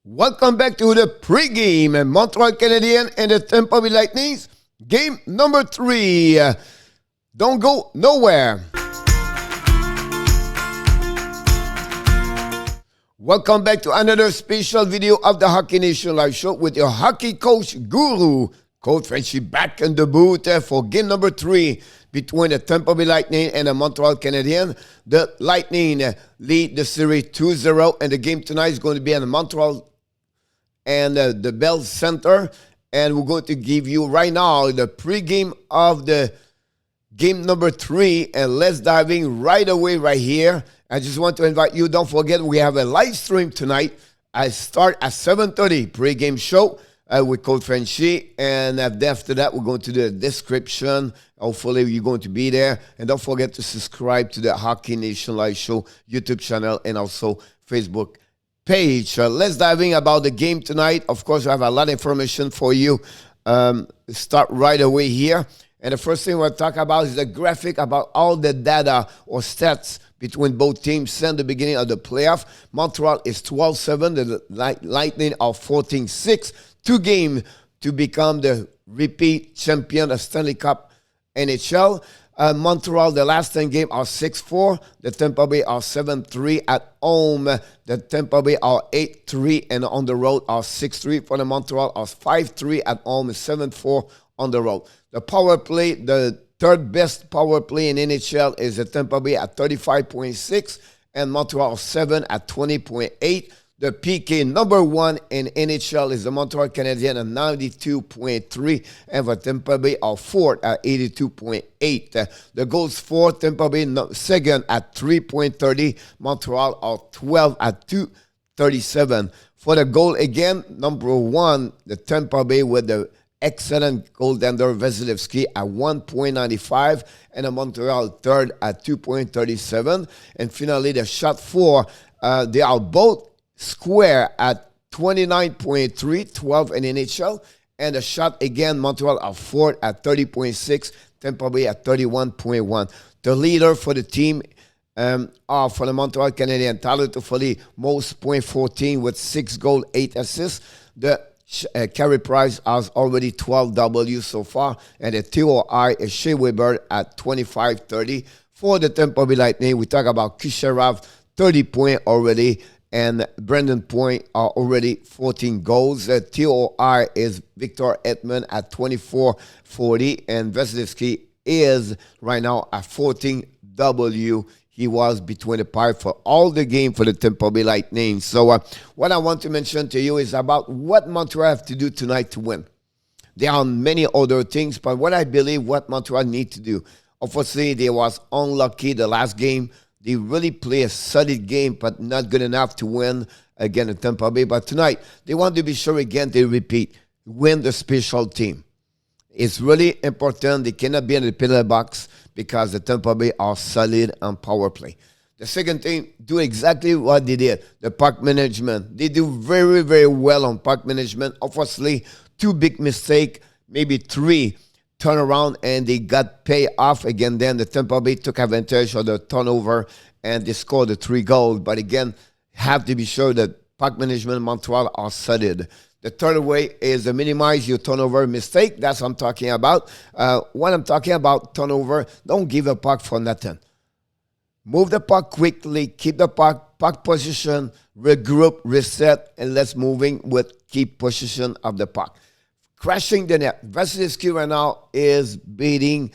Welcome back to the pregame and Montreal Canadiens and the Tampa Bay Lightning. Game number 3. Don't go nowhere. Welcome back to another special video of the Hockey Nation Live Show with your hockey coach guru, Coach Frenchy, back in the booth for game number 3 between the Tampa Bay Lightning and the Montreal Canadiens. The Lightning lead the series 2-0, and the game tonight is going to be in Montreal and the Bell Center. And we're going to give you right now the pregame of the game number 3. And let's dive in right away right here. I just want to invite you, don't forget, we have a live stream tonight. I start at 7:30 pregame show with Coach Frenchy. And after that, we're going to do a description. Hopefully, you're going to be there. And don't forget to subscribe to the Hockey Nation Live Show YouTube channel and also Facebook page. Let's dive in about the game tonight. Of course, we have a lot of information for you. Start right away here. And the first thing we'll talk about is the graphic about all the data or stats between both teams since the beginning of the playoff. Montreal is 12-7. The Lightning are 14-6. 2 games to become the repeat champion of Stanley Cup NHL. Montreal, the last 10 games are 6-4. The Tampa Bay are 7-3 at home. The Tampa Bay are 8-3 and on the road are 6-3. For the Montreal are 5-3 at home and 7-4 on the road. The power play, the third best power play in NHL is the Tampa Bay at 35.6 and Montreal 7 at 20.8. The PK number 1 in NHL is the Montreal Canadiens at 92.3, and the Tampa Bay are 4th at 82.8. The goals for Tampa Bay second at 3.30. Montreal are 12 at 2.37. For the goal again, number 1, the Tampa Bay with the excellent goaltender Vasilevsky at 1.95, and the Montreal third at 2.37. And finally, the shot for, they are both square at 29.3, 12 in NHL. And the shot again, Montreal are 4th at 30.6, Tampa Bay at 31.1. The leader for the team are for the Montreal Canadiens, Tyler Toffoli, most point 14 with 6 goals, 8 assists. The carry price has already 12 W so far, and the TOI is Shea Weber at 25.30. For the Tampa Bay Lightning, we talk about Kucherov, 30 points already, and Brandon Point are already 14 goals. The TOI is Victor Edmond at 24.40, and Vasilevsky is right now at 14 W. He was between the pipe for all the game for the Tampa Bay Lightning. So what I want to mention to you is about what Montreal have to do tonight to win. There are many other things, but what I believe what Montreal need to do. Obviously, they was unlucky the last game. They really play a solid game, but not good enough to win again at Tampa Bay. But tonight, they want to be sure again they repeat, win the special team. It's really important. They cannot be in the penalty box because the Tampa Bay are solid on power play. The second thing, do exactly what they did. The puck management. They do very, very well on puck management. Obviously, 2 big mistakes, maybe 3 turnaround, and they got paid off again. Then the Tampa Bay took advantage of the turnover, and they scored the 3 goals. But again, have to be sure that puck management in Montreal are solid. The third way is to minimize your turnover mistake. That's what I'm talking about. When I'm talking about turnover, don't give a puck for nothing. Move the puck quickly, keep the puck position, regroup, reset, and let's moving with keep position of the puck. Crashing the net. Vasilevsky right now is beating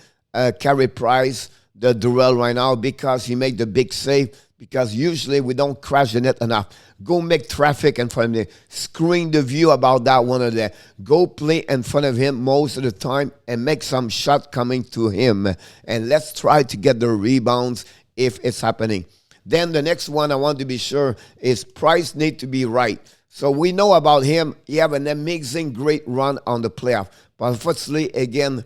Carey Price, the duel right now, because he made the big save. Because usually we don't crash the net enough. Go make traffic in front of him. Screen the view about that one of there. Go play in front of him most of the time and make some shot coming to him. And let's try to get the rebounds if it's happening. Then the next one I want to be sure is Price need to be right. So we know about him. He have an amazing, great run on the playoff. But unfortunately, again,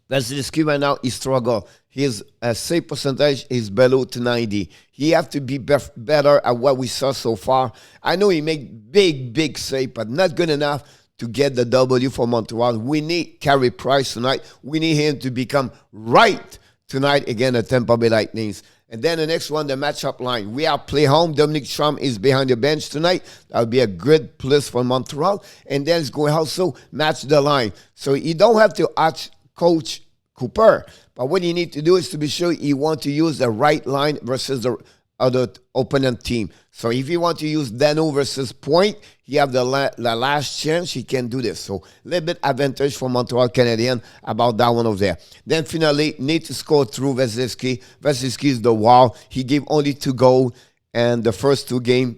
Vasilevsky right now, he struggle. His save percentage is below to 90. He have to be better at what we saw so far. I know he make big save, but not good enough to get the W for Montreal. We need Carey Price tonight. We need him to become right tonight again at Tampa Bay Lightning. And then the next one, the matchup line. We are play home. Dominic Strom is behind the bench tonight. That would be a good plus for Montreal. And then it's going to also match the line. So you don't have to ask Coach Cooper. But what you need to do is to be sure you want to use the right line versus the other opponent team. So if you want to use Dano versus Point, you have the last chance he can do this. So a little bit advantage for Montreal Canadiens about that one over there. Then finally, need to score through Vasilevsky. Vasilevsky is the wall. He gave only 2 goals and the first 2 games.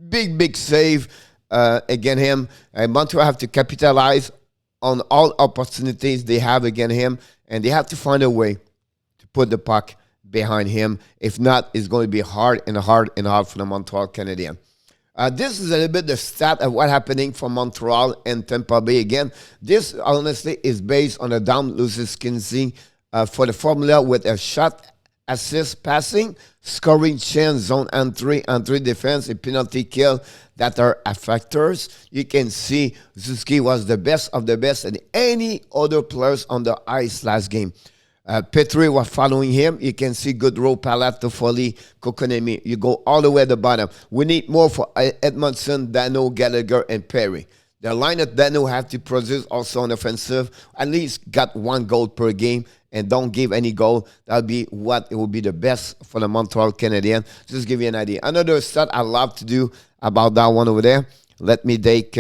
Big save against him. Montreal have to capitalize on all opportunities they have against him, and they have to find a way to put the puck behind him. If not, it's going to be hard for the Montreal Canadiens. This is a little bit the stat of what's happening for Montreal and Tampa Bay. Again, this honestly is based on a Dom Luzinski for the formula with a shot, assist, passing, scoring chance, zone entry defense, and penalty kill that are factors. You can see Luzinski was the best of the best and any other players on the ice last game. Petrie was following him. You can see Goodrow, Palato, Foley, Kokonemi. You go all the way at the bottom. We need more for Edmondson, Dano, Gallagher, and Perry. The line that Dano have to produce also on offensive. At least got 1 goal per game and don't give any goal. That'll be what it will be the best for the Montreal Canadiens. Just give you an idea. Another stat I love to do about that one over there. Let me take...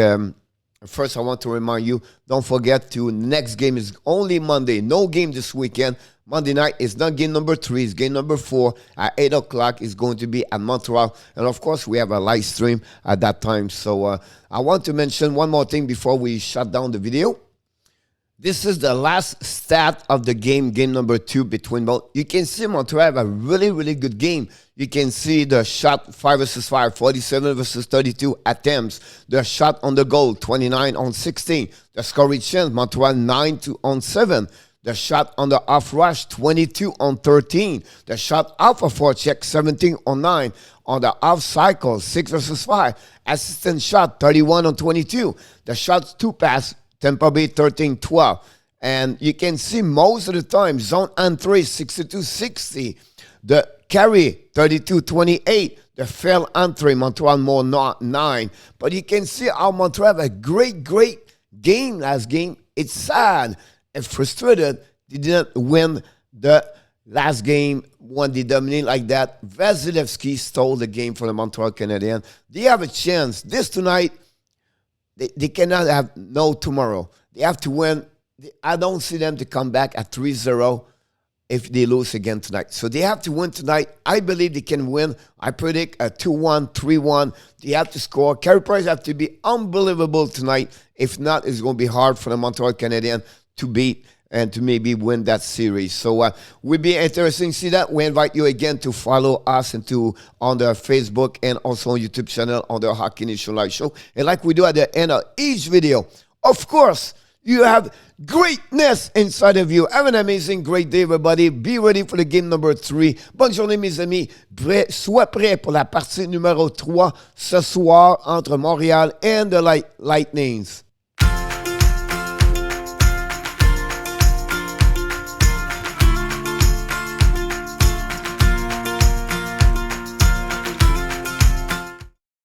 First, I want to remind you, don't forget to next game is only Monday. No game this weekend. Monday night is not game number 3. It's game number 4 at 8 o'clock. It's going to be at Montreal. And, of course, we have a live stream at that time. So I want to mention one more thing before we shut down the video. This is the last stat of the game number 2 between both. You can see Montreal have a really good game. You can see the shot 5 versus 5, 47 versus 32 attempts. The shot on the goal, 29 on 16. The scoring chance, Montreal 9 on 7. The shot on the off rush, 22 on 13. The shot off a forecheck, 17 on 9. On the off cycle, 6 versus 5. Assistant shot, 31 on 22. The shots 2 pass, Tampa Bay 13-12. And you can see most of the time, zone entry 62-60. The carry 32-28. The fail entry, Montreal more 9. But you can see how Montreal have a great game last game. It's sad and frustrated they didn't win the last game when they dominated like that. Vasilevsky stole the game for the Montreal Canadiens. They have a chance. This tonight, they cannot have no tomorrow. They have to win. I don't see them to come back at 3-0 if they lose again tonight. So they have to win tonight. I believe they can win. I predict a 2-1, 3-1. They have to score. Carey Price have to be unbelievable tonight. If not, it's going to be hard for the Montreal Canadiens to beat and to maybe win that series. So will be interesting to see that. We invite you again to follow us and on the Facebook and also on YouTube channel on the Hockey Nation Live Show. And like we do at the end of each video, of course, you have greatness inside of you. Have an amazing, great day, everybody. Be ready for the game number 3. Bonne journée, mes amis. Sois prêt pour la partie numéro 3 ce soir entre Montréal et the Lightnings.